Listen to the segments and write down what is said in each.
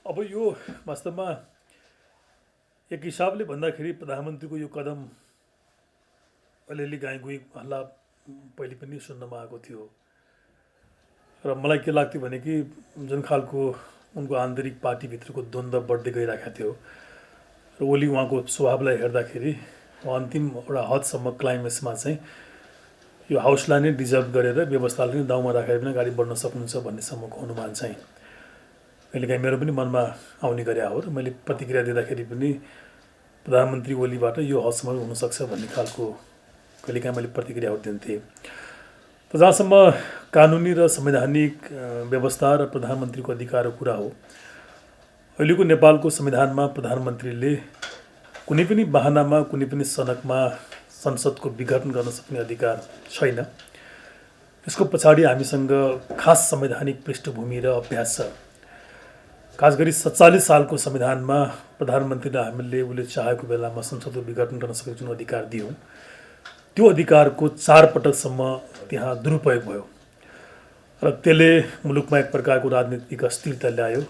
अब यो वास्तवमा एक हिसाबले भन्दाखेरि प्रधानमन्त्रीको यो कदम अलिअलि गाईगुई हल्ला पहिले पनि सुन्नमा आएको थियो र मलाई के लाग्थ्यो भने कि जुन खालको उनको आन्तरिक पार्टीभित्रको द्वन्द्व बढ्दै गइरहेको थियो र ओली उहाँको स्वभावलाई हेर्दाखेरि उहाँ अन्तिम एउटा हदसम्म क्लाइमेक्समा चाहिँ यो हाउसलाई नै डिजर्भ गरेर व्यवस्थालाई नै दाउमा राखेर पनि अगाडि बढ्न सक्नुहुन्छ भन्नेसम्मको अनुमान चाहिँ कहिलेकाहीँ मेरो पनि मनमा आउने गरे हो र मैले प्रतिक्रिया दिँदाखेरि पनि प्रधानमन्त्री ओलीबाट यो हदसम्म हुनसक्छ भन्ने खालको कहिलेकाहीँ मैले प्रतिक्रियाहरू दिन्थेँ। त जहाँसम्म कानुनी र संवैधानिक व्यवस्था र प्रधानमन्त्रीको अधिकारको कुरा हो, अहिलेको नेपालको संविधानमा प्रधानमन्त्रीले कुनै पनि बहानामा कुनै पनि सनकमा संसदको विघटन गर्न सक्ने अधिकार छैन। यसको पछाडि हामीसँग खास संवैधानिक पृष्ठभूमि र अभ्यास छ। खास गरी 47 सालको संविधानमा प्रधानमन्त्रीलाई हामीले उसले चाहेको बेलामा संसदको विघटन गर्न सक्ने जुन अधिकार दियौँ, त्यो अधिकारको 4 पटकसम्म त्यहाँ दुरुपयोग भयो र त्यसले मुलुकमा एक प्रकारको राजनीतिक अस्थिरता ल्यायो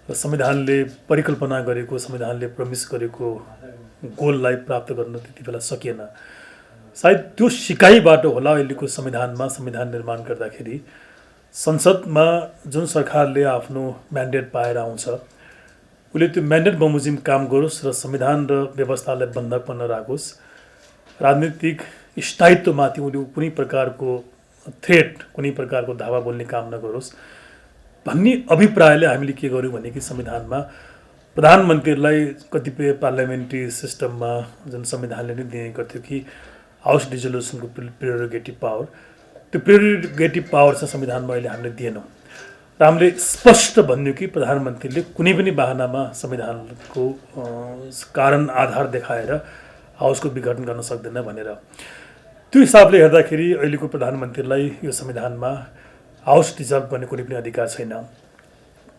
र संविधानले परिकल्पना गरेको, संविधानले प्रमिस गरेको गोललाई प्राप्त गर्न त्यति बेला सकिएन। सायद त्यो सिकाइबाट होला अहिलेको संविधानमा संविधान निर्माण गर्दाखेरि संसदमा जुन सरकारले आफ्नो म्यान्डेट पाएर आउँछ उसले त्यो म्यान्डेट बमोजिम काम गरोस् र संविधान र व्यवस्थालाई बन्धकमा नराखोस्, राजनीतिक स्थायित्वमाथि उसले कुनै प्रकारको थ्रेट, कुनै प्रकारको धावा बोल्ने काम नगरोस् भन्ने अभिप्रायले हामीले के गर्यौँ भने कि संविधानमा प्रधानमन्त्रीलाई कतिपय पार्लियामेन्ट्री सिस्टममा जुन संविधानले नै दिने गर्थ्यो कि हाउस डिजोल्युसनको प्रेरोगेटिभ पावर, त्यो प्रेरोगेटिभ पावर चाहिँ संविधानमा अहिले हामीले दिएनौँ र हामीले स्पष्ट भन्यौँ कि प्रधानमन्त्रीले कुनै पनि बहानामा संविधानको कारण आधार देखाएर हाउसको विघटन गर्न सक्दैन भनेर। त्यो हिसाबले हेर्दाखेरि अहिलेको प्रधानमन्त्रीलाई यो संविधानमा हाउस डिजल्भ गर्ने कुनै पनि अधिकार छैन।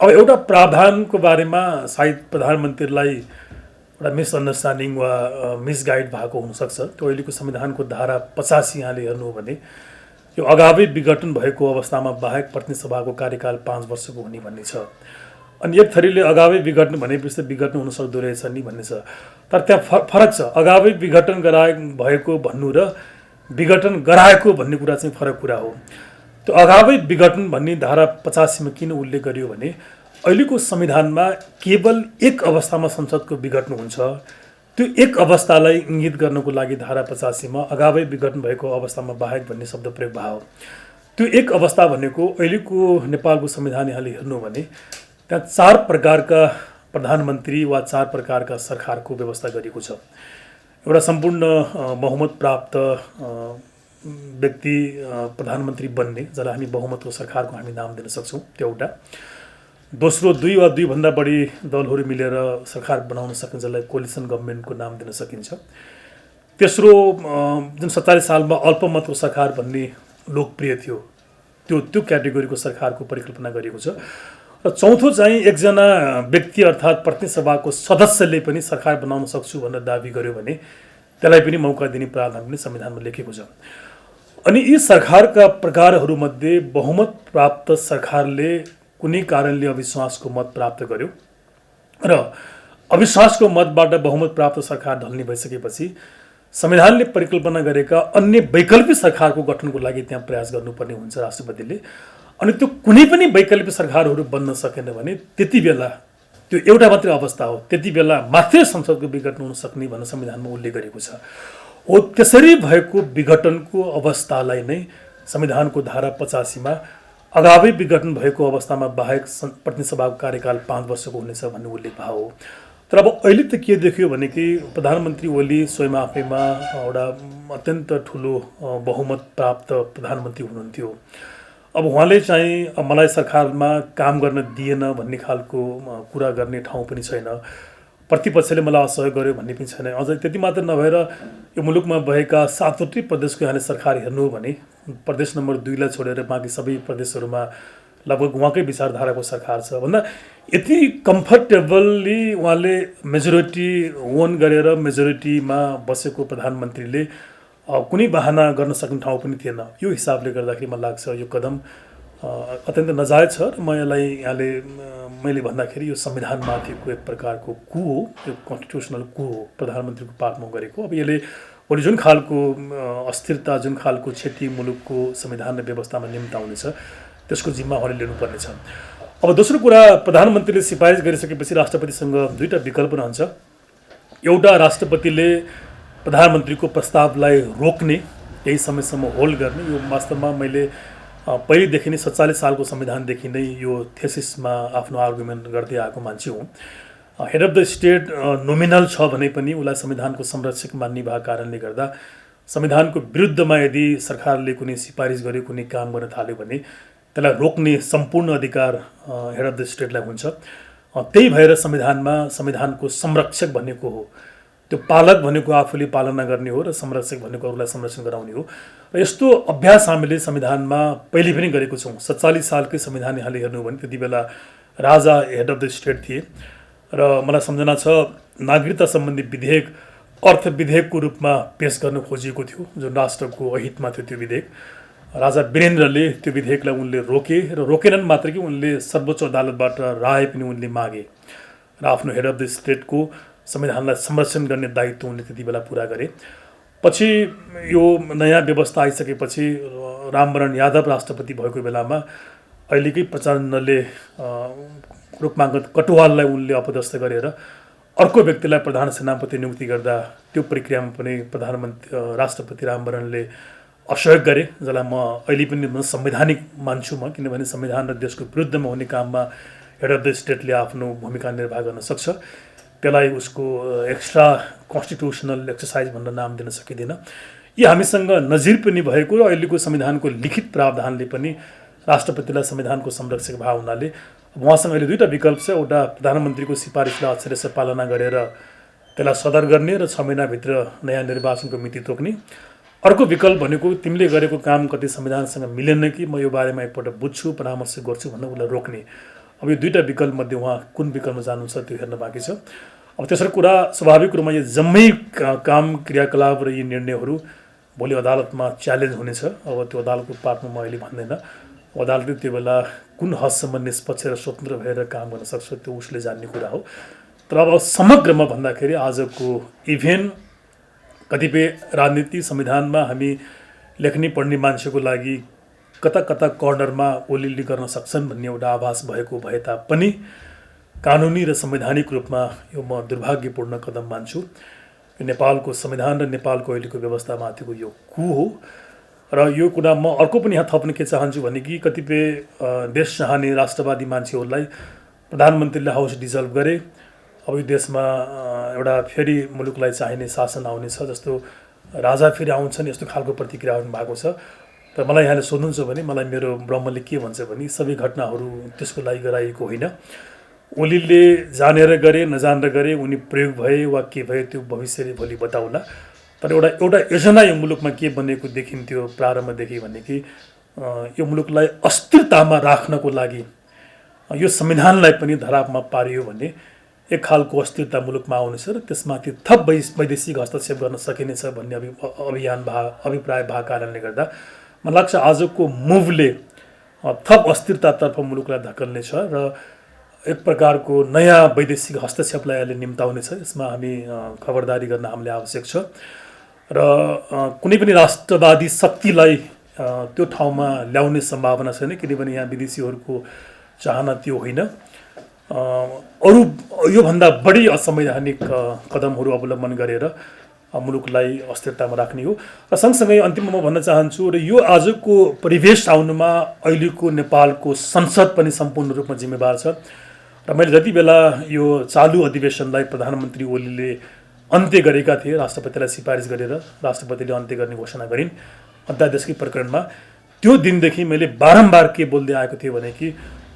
अब एउटा प्रावधानको बारेमा सायद प्रधानमन्त्रीलाई एउटा मिसअन्डरस्ट्यान्डिङ वा मिसगाइड भएको हुनसक्छ। त्यो अहिलेको संविधानको धारा 85 यहाँले हेर्नु हो भने यो अगावै विघटन भएको अवस्थामा बाहेक प्रतिनिधि सभाको कार्यकाल 5 वर्षको हुने भन्ने छ। अनि एक थरीले अगावै विघटन भनेपछि विघटन हुन सक्दो रहेछ नि भन्ने छ। तर त्यहाँ फरक छ। अगावै विघटन भएको भन्नु र विघटन गराएको भन्ने कुरा चाहिँ फरक कुरा हो। त्यो अगावै विघटन भन्ने धारा 85 मा किन उल्लेख गरियो भने अहिलेको संविधानमा केवल एक अवस्थामा संसदको विघटन हुन्छ। त्यो एक अवस्थालाई इङ्गित गर्नको लागि धारा 85 मा अगावै विघटन भएको अवस्थामा बाहेक भन्ने शब्द प्रयोग भयो। त्यो एक अवस्था भनेको अहिलेको नेपालको संविधान यहाँले हेर्नु भने त्यहाँ 4 प्रकारका प्रधानमन्त्री वा 4 प्रकारका सरकारको व्यवस्था गरिएको छ। एउटा सम्पूर्ण बहुमत प्राप्त व्यक्ति प्रधानमन्त्री बन्ने, जसलाई हामी बहुमतको सरकारको हामी नाम दिन सक्छौँ, त्यो एउटा। दोस्रो 2 वा 2 भन्दा बढी दलहरू मिलेर सरकार बनाउन सकिन्छ, जसलाई कोलिसन गभर्मेन्टको नाम दिन सकिन्छ। तेस्रो जुन 47 सालमा अल्पमतको सरकार भन्ने लोकप्रिय थियो, त्यो क्याटेगोरीको सरकारको परिकल्पना गरिएको छ। र चौथो चाहिँ एकजना व्यक्ति अर्थात् प्रतिनिधि सभाको सदस्यले पनि सरकार बनाउन सक्छु भनेर दाबी गर्यो भने त्यसलाई पनि मौका दिने प्रावधान पनि संविधानमा लेखेको छ। अनि यी सरकारका प्रकारहरूमध्ये बहुमत प्राप्त सरकारले कुनै कारणले अविश्वासको मत प्राप्त गर्यो र अविश्वासको मतबाट बहुमत प्राप्त सरकार ढल्ने भइसकेपछि संविधानले परिकल्पना गरेका अन्य वैकल्पिक सरकारको गठनको लागि त्यहाँ प्रयास गर्नुपर्ने हुन्छ राष्ट्रपतिले। अनि त्यो कुनै पनि वैकल्पिक सरकारहरू बन्न सकेन भने त्यति बेला त्यो एउटा मात्रै अवस्था हो, त्यति बेला मात्रै संसदको विघटन हुन सक्ने भनेर संविधानमा उल्लेख गरेको छ। हो त्यसरी भएको विघटनको अवस्थालाई नै संविधानको धारा 85 मा अगावै विघटन भएको अवस्थामा बाहेक प्रतिनिधि सभाको कार्यकाल 5 वर्षको हुनेछ भन्ने उल्लेख भएको हो। तर अब अहिले त के देखियो भने कि प्रधानमन्त्री ओली स्वयं आफैमा एउटा अत्यन्त ठुलो बहुमत प्राप्त प्रधानमन्त्री हुनुहुन्थ्यो। अब उहाँले चाहिँ मलाई सरकारमा काम गर्न दिएन भन्ने खालको कुरा गर्ने ठाउँ पनि छैन। प्रतिपक्षले मलाई असहयोग गर्यो भन्ने पनि छैन। अझ त्यति मात्र नभएर यो मुलुकमा भएका 7वटै प्रदेशको यहाँले सरकार हेर्नु हो भने प्रदेश नम्बर 2 लाई छोडेर बाँकी सबै प्रदेशहरूमा लगभग उहाँकै विचारधाराको सरकार छ भन्दा यति कम्फर्टेबली उहाँले मेजोरिटी ओन गरेर मेजोरिटीमा बसेको प्रधानमन्त्रीले कुनै बहाना गर्न सक्ने ठाउँ पनि थिएन। यो हिसाबले गर्दाखेरि मलाई लाग्छ यो कदम अत्यन्त नजायज छ र म यसलाई यहाँले मैले भन्दाखेरि यो संविधानमाथिको एक प्रकारको कु हो, यो कन्स्टिट्युसनल कु हो प्रधानमन्त्रीको पार्टमा गरेको। अब यसले भोलि जुन खालको अस्थिरता, जुन खालको क्षति मुलुकको संविधान र व्यवस्थामा निम्ताउनेछ त्यसको जिम्मा उहाँले लिनुपर्नेछ। अब दोस्रो कुरा, प्रधानमन्त्रीले सिफारिस गरिसकेपछि राष्ट्रपतिसँग दुईटा विकल्प रहन्छ। एउटा, राष्ट्रपतिले प्रधानमन्त्रीको प्रस्तावलाई रोक्ने, केही समयसम्म होल्ड गर्ने। यो वास्तवमा मैले पहिलेदेखि नै 47 सालको संविधानदेखि नै यो थेसिसमा आफ्नो आर्गुमेन्ट गर्दै आएको मान्छे हुँ। Head of the state nominal छ भने पनि उसलाई संविधानको संरक्षक मान्ने भएको कारणले गर्दा संविधानको विरुद्धमा यदि सरकारले कुनै सिफारिस गर्यो, कुनै काम गर्न थाल्यो भने त्यसलाई रोक्ने सम्पूर्ण अधिकार हेड अफ द स्टेटलाई हुन्छ। त्यही भएर संविधानमा संविधानको संरक्षक भनेको हो, त्यो पालक भनेको आफूले पालना गर्ने हो र संरक्षक भनेको अरूलाई संरक्षण गराउने हो। र यस्तो अभ्यास हामीले संविधानमा पहिले पनि गरेको छौँ। 47 सालकै संविधान यहाँले हेर्नु भने त्यति बेला राजा हेड अफ द स्टेट थिए र मलाई सम्झना छ नागरिकता सम्बन्धी विधेयक अर्थ विधेयकको रूपमा पेश गर्न खोजिएको थियो, जुन राष्ट्रको अहितमा थियो। त्यो विधेयक राजा वीरेन्द्रले त्यो विधेयकलाई उनले रोके र रोकेनन् मात्र कि उनले सर्वोच्च अदालतबाट राय पनि उनले मागे र आफ्नो हेड अफ द स्टेटको संविधानलाई संरक्षण गर्ने दायित्व उनले त्यति बेला पुरा गरे। पछि यो नयाँ व्यवस्था आइसकेपछि रामवरण यादव राष्ट्रपति भएको बेलामा अहिलेकै प्रचण्डले रूपमाङ्गत कटुवाललाई उनले अपदस्थ गरेर अर्को व्यक्तिलाई प्रधान सेनापति नियुक्ति गर्दा त्यो प्रक्रियामा पनि राष्ट्रपति रामवरणले असहयोग गरे, जसलाई म अहिले पनि संवैधानिक मान्छु म, किनभने संविधान र देशको विरुद्धमा हुने काममा हेड अफ द स्टेटले आफ्नो भूमिका निर्वाह गर्न सक्छ। त्यसलाई उसको एक्स्ट्रा कन्स्टिट्युसनल एक्सर्साइज भनेर नाम दिन सकिँदैन। यी हामीसँग नजिर पनि भएको र अहिलेको संविधानको लिखित प्रावधानले पनि राष्ट्रपतिलाई संविधानको संरक्षक भाव हुनाले उहाँसँग अहिले दुईटा विकल्प छ। एउटा, प्रधानमन्त्रीको सिफारिसलाई अक्षरशः पालना गरेर त्यसलाई सदर गर्ने र 6 महिनाभित्र नयाँ निर्वाचनको मिति तोक्ने। अर्को विकल्प भनेको तिमीले गरेको काम कति संविधानसँग मिलेन कि म यो बारेमा एकपल्ट बुझ्छु, परामर्श गर्छु भनेर उसलाई रोक्ने। अब यो दुईटा विकल्पमध्ये उहाँ कुन विकल्पमा जानुहुन्छ त्यो हेर्न बाँकी छ। अब तेस्रो कुरा, स्वाभाविक रूपमा यो जम्मै काम क्रियाकलाप र यी निर्णयहरू भोलि अदालतमा च्यालेन्ज हुनेछ। अब त्यो अदालतको पार्टमा म अहिले भन्दैन। अदालतले त्यो बेला कुन हदसम्म निष्पक्ष र स्वतन्त्र भएर काम गर्न सक्छ त्यो उसले जान्ने कुरा हो। तर अब समग्रमा भन्दाखेरि आजको इभेन्ट कतिपय राजनीति संविधानमा हामी लेख्ने पढ्ने मान्छेको लागि कता कता कर्नरमा ओलिल्ली गर्न सक्छन् भन्ने एउटा आभास भएको भए तापनि कानुनी र संवैधानिक रूपमा यो म दुर्भाग्यपूर्ण कदम मान्छु। यो नेपालको संविधान र नेपालको अहिलेको व्यवस्थामाथिको यो कु हो। र यो कुरा म अर्को पनि यहाँ थप्न के चाहन्छु भने कि कतिपय देश चाहने राष्ट्रवादी मान्छेहरूलाई प्रधानमन्त्रीले हाउस डिजल्भ गरे। अब यो देशमा एउटा फेरि मुलुकलाई चाहिने शासन आउनेछ, जस्तो राजा फेरि आउँछन्, यस्तो खालको प्रतिक्रिया भएको छ। तर मलाई यहाँले सोध्नुहुन्छ भने मलाई मेरो ब्रह्मले के भन्छ भने सबै घटनाहरू त्यसको लागि गराइएको होइन। ओलीले जानेर गरे नजानेर गरे, उनी प्रयोग भए वा के भए त्यो भविष्यले भोलि बताउला। तर एउटा योजना यो मुलुकमा के बनेको देखिन्थ्यो प्रारम्भदेखि भने कि यो मुलुकलाई अस्थिरतामा राख्नको लागि यो संविधानलाई पनि धरापमा पारियो भने एक खालको अस्थिरता मुलुकमा आउनेछ र त्यसमाथि थप वैदेशिक हस्तक्षेप गर्न सकिनेछ भन्ने अभिप्राय भएको कारणले गर्दा मलाई लाग्छ आजको मुभले थप अस्थिरतातर्फ मुलुकलाई धकेल्नेछ र एक प्रकारको नयाँ वैदेशिक हस्तक्षेपलाई यसले निम्ताउनेछ। यसमा हामी खबरदारी गर्न हामीले आवश्यक छ र कुनै पनि राष्ट्रवादी शक्तिलाई त्यो ठाउँमा ल्याउने सम्भावना छैन, किनभने यहाँ विदेशीहरूको चाहना त्यो होइन। अरू योभन्दा बढी असंवैधानिक कदमहरू अवलम्बन गरेर मुलुकलाई अस्थिरतामा राख्ने हो। र सँगसँगै अन्तिममा म भन्न चाहन्छु र यो आजको परिवेश आउनुमा अहिलेको नेपालको संसद पनि सम्पूर्ण रूपमा जिम्मेवार छ। र मैले जति बेला यो चालु अधिवेशनलाई प्रधानमन्त्री ओलीले अन्त्य गरेका थिए, राष्ट्रपतिलाई सिफारिस गरेर राष्ट्रपतिले अन्त्य गर्ने घोषणा गरिन् अध्यादेशकै प्रकरणमा, त्यो दिनदेखि मैले बारम्बार के बोल्दै आएको थिएँ भने कि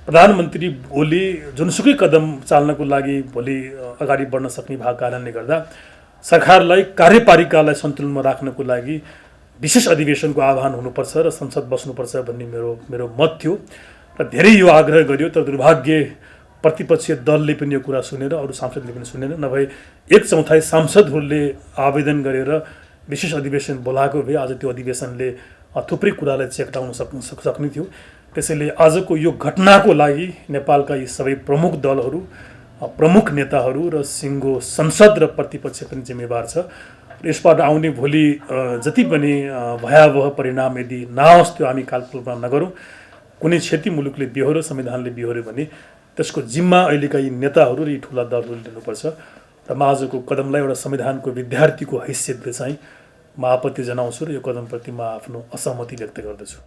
प्रधानमन्त्री ओली जुनसुकै कदम चाल्नको लागि भोलि अगाडि बढ्न सक्ने भएको कारणले गर्दा सरकारलाई कार्यपालिकालाई सन्तुलनमा राख्नको लागि विशेष अधिवेशनको आह्वान हुनुपर्छ र संसद बस्नुपर्छ भन्ने मेरो मत थियो र धेरै यो आग्रह गरियो। तर दुर्भाग्य प्रतिपक्षीय दलले पनि यो कुरा सुनेर अरू सांसदले पनि सुनेन, नभए 1/4 सांसदहरूले आवेदन गरेर विशेष अधिवेशन बोलाएको भए आज त्यो अधिवेशनले थुप्रै कुरालाई चेक्टाउन सक्ने थियो। त्यसैले आजको यो घटनाको लागि नेपालका यी सबै प्रमुख दलहरू, प्रमुख नेताहरू र सिङ्गो संसद र प्रतिपक्ष पनि जिम्मेवार छ। यसबाट आउने भोलि जति पनि भयावह परिणाम यदि नआओस् त्यो हामी कल्पना नगरौँ। कुनै क्षति मुलुकले बिहोर्यो, संविधानले बिहोर्यो भने त्यसको जिम्मा अहिलेका यी नेताहरू र यी ठुला दलहरूले लिनुपर्छ। र म आजको कदमलाई एउटा संविधानको विद्यार्थीको हैसियतले चाहिँ म आपत्ति जनाउँछु र यो कदमप्रति म आफ्नो असहमति व्यक्त गर्दछु।